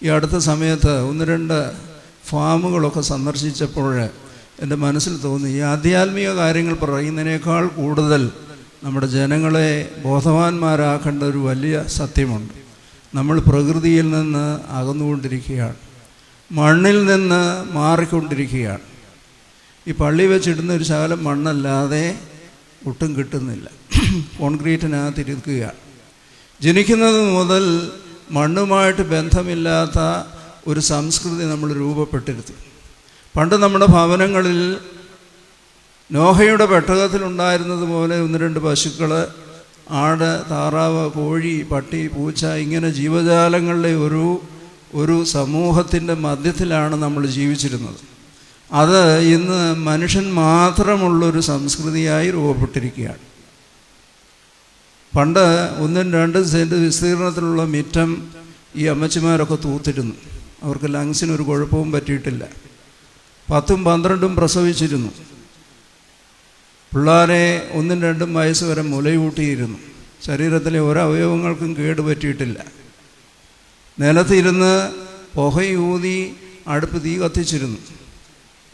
ഈ അടുത്ത സമയത്ത് 1-2 ഫാമുകളൊക്കെ സന്ദർശിച്ചപ്പോൾ എൻ്റെ മനസ്സിൽ തോന്നി, ഈ ആധ്യാത്മിക കാര്യങ്ങൾ പറയുന്നതിനേക്കാൾ കൂടുതൽ നമ്മുടെ ജനങ്ങളെ ബോധവാന്മാരാക്കേണ്ട ഒരു വലിയ സത്യമുണ്ട്. നമ്മൾ പ്രകൃതിയിൽ നിന്ന് അകന്നുകൊണ്ടിരിക്കുകയാണ്, മണ്ണിൽ നിന്ന് മാറിക്കൊണ്ടിരിക്കുകയാണ്. ഈ പള്ളി വെച്ചിടുന്ന ഒരു ശകലം മണ്ണല്ലാതെ ഒട്ടും കിട്ടുന്നില്ല, കോൺക്രീറ്റിനകത്തിരിക്കുകയാണ്. ജനിക്കുന്നത് മുതൽ മണ്ണുമായിട്ട് ബന്ധമില്ലാത്ത ഒരു സംസ്കൃതി നമ്മൾ രൂപപ്പെട്ടിരുത്തി. പണ്ട് നമ്മുടെ ഭവനങ്ങളിൽ നോഹയുടെ പെട്ടകത്തിലുണ്ടായിരുന്നത് പോലെ 1-2 പശുക്കൾ, ആട്, താറാവ്, കോഴി, പട്ടി, പൂച്ച, ഇങ്ങനെ ജീവജാലങ്ങളുടെ ഒരു സമൂഹത്തിൻ്റെ മധ്യത്തിലാണ് നമ്മൾ ജീവിച്ചിരുന്നത്. അത് ഇന്ന് മനുഷ്യൻ മാത്രമുള്ളൊരു സംസ്കൃതിയായി രൂപപ്പെട്ടിരിക്കുകയാണ്. പണ്ട് 1-2 സെൻറ്റ് വിസ്തീർണത്തിലുള്ള മുറ്റം ഈ അമ്മച്ചിമാരൊക്കെ തൂത്തിരുന്നു. അവർക്ക് ലങ്സിനൊരു കുഴപ്പവും പറ്റിയിട്ടില്ല. 10-12 പ്രസവിച്ചിരുന്നു. പിള്ളേരെ 1-2 വയസ്സ് വരെ മുലയൂട്ടിയിരുന്നു. ശരീരത്തിലെ ഒരവയവങ്ങൾക്കും കേട് പറ്റിയിട്ടില്ല. നിലത്തിരുന്ന് പുകയൂതി അടുപ്പ് തീ കത്തിച്ചിരുന്നു.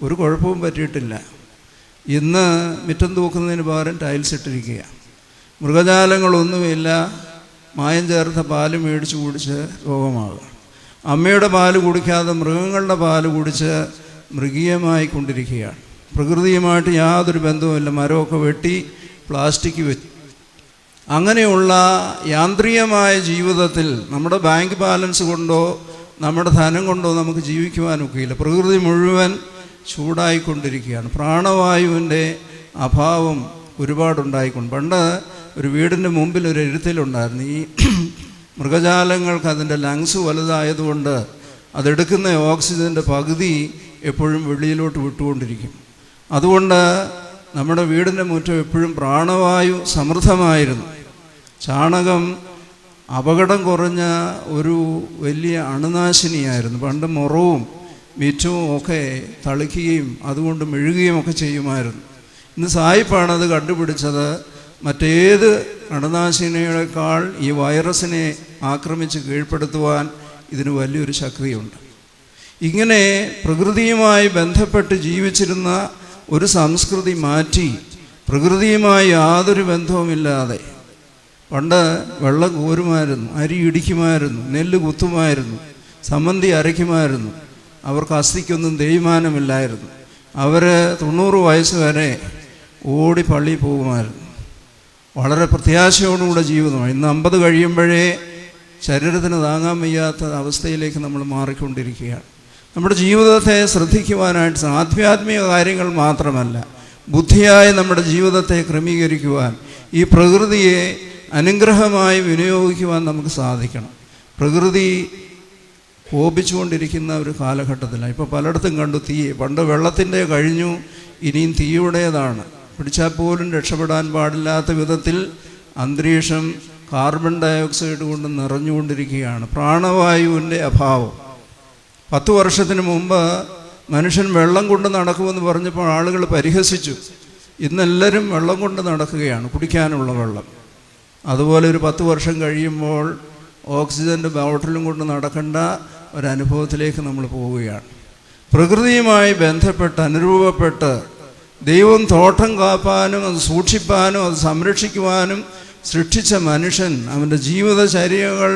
ഒരു കുഴപ്പവും പറ്റിയിട്ടില്ല. ഇന്ന് മുറ്റം തൂക്കുന്നതിന് പകരം ടൈൽസ് ഇട്ടിരിക്കുക. മൃഗജാലങ്ങളൊന്നുമില്ല. മായം ചേർത്ത പാല് മേടിച്ച് കുടിച്ച് രോഗമാകുക. അമ്മയുടെ പാല് കുടിക്കാതെ മൃഗങ്ങളുടെ പാല് കുടിച്ച് മൃഗീയമായി കൊണ്ടിരിക്കുകയാണ്. പ്രകൃതിയുമായിട്ട് യാതൊരു ബന്ധവുമില്ല. മരമൊക്കെ വെട്ടി പ്ലാസ്റ്റിക് വെച്ച് അങ്ങനെയുള്ള യാന്ത്രികമായ ജീവിതത്തിൽ നമ്മുടെ ബാങ്ക് ബാലൻസ് കൊണ്ടോ നമ്മുടെ ധനം കൊണ്ടോ നമുക്ക് ജീവിക്കുവാനൊക്കെയില്ല. പ്രകൃതി മുഴുവൻ ചൂടായിക്കൊണ്ടിരിക്കുകയാണ്. പ്രാണവായുവിൻ്റെ അഭാവം ഒരുപാടുണ്ടായിക്കൊണ്ട്. പണ്ട് ഒരു വീടിൻ്റെ മുമ്പിൽ ഒരു എഴുത്തിലുണ്ടായിരുന്നു, ഈ മൃഗജാലങ്ങൾക്ക് അതിൻ്റെ ലങ്സ് വലുതായതുകൊണ്ട് അതെടുക്കുന്ന ഓക്സിജൻ്റെ പകുതി എപ്പോഴും വെളിയിലോട്ട് വിട്ടുകൊണ്ടിരിക്കും. അതുകൊണ്ട് നമ്മുടെ വീടിൻ്റെ മുറ്റം എപ്പോഴും പ്രാണവായു സമൃദ്ധമായിരുന്നു. ചാണകം അപകടം കുറഞ്ഞ ഒരു വലിയ അണുനാശിനിയായിരുന്നു. പണ്ട് മുറവും മിറ്റവും ഒക്കെ തളിക്കുകയും അതുകൊണ്ട് മെഴുകുകയും ഒക്കെ ചെയ്യുമായിരുന്നു. ഇന്ന് സായിപ്പാണത് കണ്ടുപിടിച്ചത്. മറ്റേത് അണുനാശിനിയേക്കാൾ ഈ വൈറസിനെ ആക്രമിച്ച് കീഴ്പ്പെടുത്തുവാൻ ഇതിന് വലിയൊരു ശക്തിയുണ്ട്. ഇങ്ങനെ പ്രകൃതിയുമായി ബന്ധപ്പെട്ട് ജീവിച്ചിരുന്ന ഒരു സംസ്കൃതി മാറ്റി പ്രകൃതിയുമായി യാതൊരു ബന്ധവുമില്ലാതെ പണ്ട് വെള്ളം കോരുമായിരുന്നു, അരി ഇടിക്കുമായിരുന്നു, നെല്ല് കുത്തുമായിരുന്നു, സമ്മന്തി അരയ്ക്കുമായിരുന്നു. അവർക്ക് അസ്ഥിക്കൊന്നും തേയ്മാനമില്ലായിരുന്നു. അവർ 90 വയസ്സ് വരെ ഓടി പള്ളിയിൽ പോകുമായിരുന്നു. വളരെ പ്രത്യാശയോടുകൂടെ ജീവിതമാണ്. ഇന്ന് 50 കഴിയുമ്പോഴേ ശരീരത്തിന് താങ്ങാൻ വയ്യാത്ത അവസ്ഥയിലേക്ക് നമ്മൾ മാറിക്കൊണ്ടിരിക്കുകയാണ്. നമ്മുടെ ജീവിതത്തെ ശ്രദ്ധിക്കുവാനായിട്ട് ആധ്യാത്മിക കാര്യങ്ങൾ മാത്രമല്ല, ബുദ്ധിയായി നമ്മുടെ ജീവിതത്തെ ക്രമീകരിക്കുവാൻ, ഈ പ്രകൃതിയെ അനുഗ്രഹമായി വിനിയോഗിക്കുവാൻ നമുക്ക് സാധിക്കണം. പ്രകൃതി കോപിച്ചുകൊണ്ടിരിക്കുന്ന ഒരു കാലഘട്ടത്തിലാണ്. ഇപ്പോൾ പലയിടത്തും കണ്ടു തീ. പണ്ട് വെള്ളത്തിൻ്റെ കഴിഞ്ഞു, ഇനിയും തീയുടേതാണ്. പിടിച്ചാൽ പോലും രക്ഷപ്പെടാൻ പാടില്ലാത്ത വിധത്തിൽ അന്തരീക്ഷം കാർബൺ ഡയോക്സൈഡ് കൊണ്ട് നിറഞ്ഞുകൊണ്ടിരിക്കുകയാണ്. പ്രാണവായുവിൻ്റെ അഭാവം. 10 വർഷത്തിന് മുമ്പ് മനുഷ്യൻ വെള്ളം കൊണ്ട് നടക്കുമെന്ന് പറഞ്ഞപ്പോൾ ആളുകൾ പരിഹസിച്ചു. ഇന്നെല്ലാവരും വെള്ളം കൊണ്ട് നടക്കുകയാണ്, കുടിക്കാനുള്ള വെള്ളം. അതുപോലെ ഒരു 10 വർഷം കഴിയുമ്പോൾ ഓക്സിജൻ്റെ ബോട്ടിലും കൊണ്ട് നടക്കേണ്ട ഒരനുഭവത്തിലേക്ക് നമ്മൾ പോവുകയാണ്. പ്രകൃതിയുമായി ബന്ധപ്പെട്ട് അനുരൂപപ്പെട്ട് ദൈവം തോട്ടം കാപ്പാനും അത് സൂക്ഷിപ്പാനും അത് സംരക്ഷിക്കുവാനും സൃഷ്ടിച്ച മനുഷ്യൻ അവൻ്റെ ജീവിതചര്യകൾ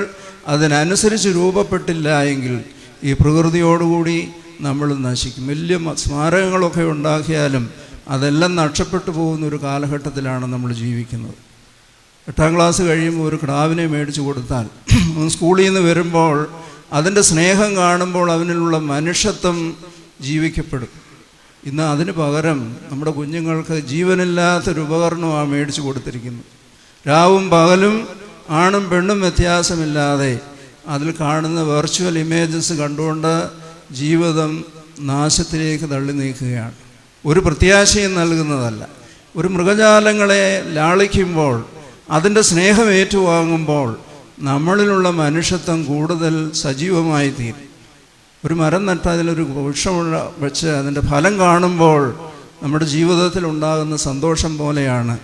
അതിനനുസരിച്ച് രൂപപ്പെട്ടില്ല എങ്കിൽ ഈ പ്രകൃതിയോടുകൂടി നമ്മൾ നശിക്കും. വലിയ സ്മാരകങ്ങളൊക്കെ ഉണ്ടാക്കിയാലും അതെല്ലാം നഷ്ടപ്പെട്ടു പോകുന്ന ഒരു കാലഘട്ടത്തിലാണ് നമ്മൾ ജീവിക്കുന്നത്. 8ാം ക്ലാസ് കഴിയുമ്പോൾ ഒരു കിടാവിനെ മേടിച്ചു കൊടുത്താൽ സ്കൂളിൽ നിന്ന് വരുമ്പോൾ അതിൻ്റെ സ്നേഹം കാണുമ്പോൾ അവനിലുള്ള മനുഷ്യത്വം ജീവിക്കപ്പെടും. ഇന്ന് അതിന് പകരം നമ്മുടെ കുഞ്ഞുങ്ങൾക്ക് ജീവനില്ലാത്തൊരു ഉപകരണമാണ് മേടിച്ചു കൊടുത്തിരിക്കുന്നത്. രാവും പകലും ആണും പെണ്ണും വ്യത്യാസമില്ലാതെ അതിൽ കാണുന്ന വെർച്വൽ ഇമേജസ് കണ്ടുകൊണ്ട് ജീവിതം നാശത്തിലേക്ക് തള്ളി നീക്കുകയാണ്. ഒരു പ്രത്യാശയും നൽകുന്നതല്ല. ഒരു മൃഗജാലങ്ങളെ ലാളിക്കുമ്പോൾ അതിൻ്റെ സ്നേഹം ഏറ്റുവാങ്ങുമ്പോൾ നമ്മളിലുള്ള മനുഷ്യത്വം കൂടുതൽ സജീവമായി തീരും. ഒരു മരം നട്ട് അതിലൊരു വൃക്ഷം വെച്ച് അതിൻ്റെ ഫലം കാണുമ്പോൾ നമ്മുടെ ജീവിതത്തിൽ ഉണ്ടാകുന്ന സന്തോഷം പോലെയാണ്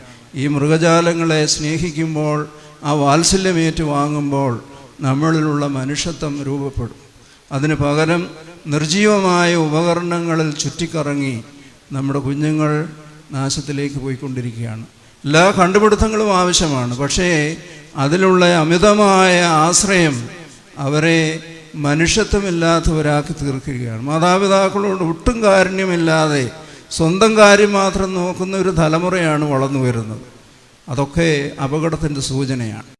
ഈ മൃഗജാലങ്ങളെ സ്നേഹിക്കുമ്പോൾ, ആ വാത്സല്യമേറ്റു വാങ്ങുമ്പോൾ നമ്മളിലുള്ള മനുഷ്യത്വം രൂപപ്പെടും. അതിന് പകരം നിർജീവമായ ഉപകരണങ്ങളിൽ ചുറ്റിക്കറങ്ങി നമ്മുടെ കുഞ്ഞുങ്ങൾ നാശത്തിലേക്ക് പോയിക്കൊണ്ടിരിക്കുകയാണ്. എല്ലാ കണ്ടുപിടുത്തങ്ങളും ആവശ്യമാണ്, പക്ഷേ അതിലുള്ള അമിതമായ ആശ്രയം അവരെ മനുഷ്യത്വമില്ലാത്തവരാക്കി തീർക്കുകയാണ്. മാതാപിതാക്കളോട് ഒട്ടും കാരുണ്യമില്ലാതെ സ്വന്തം കാര്യം മാത്രം നോക്കുന്ന ഒരു തലമുറയാണ് വളർന്നു വരുന്നത്. അതൊക്കെ അപകടത്തിൻ്റെ സൂചനയാണ്.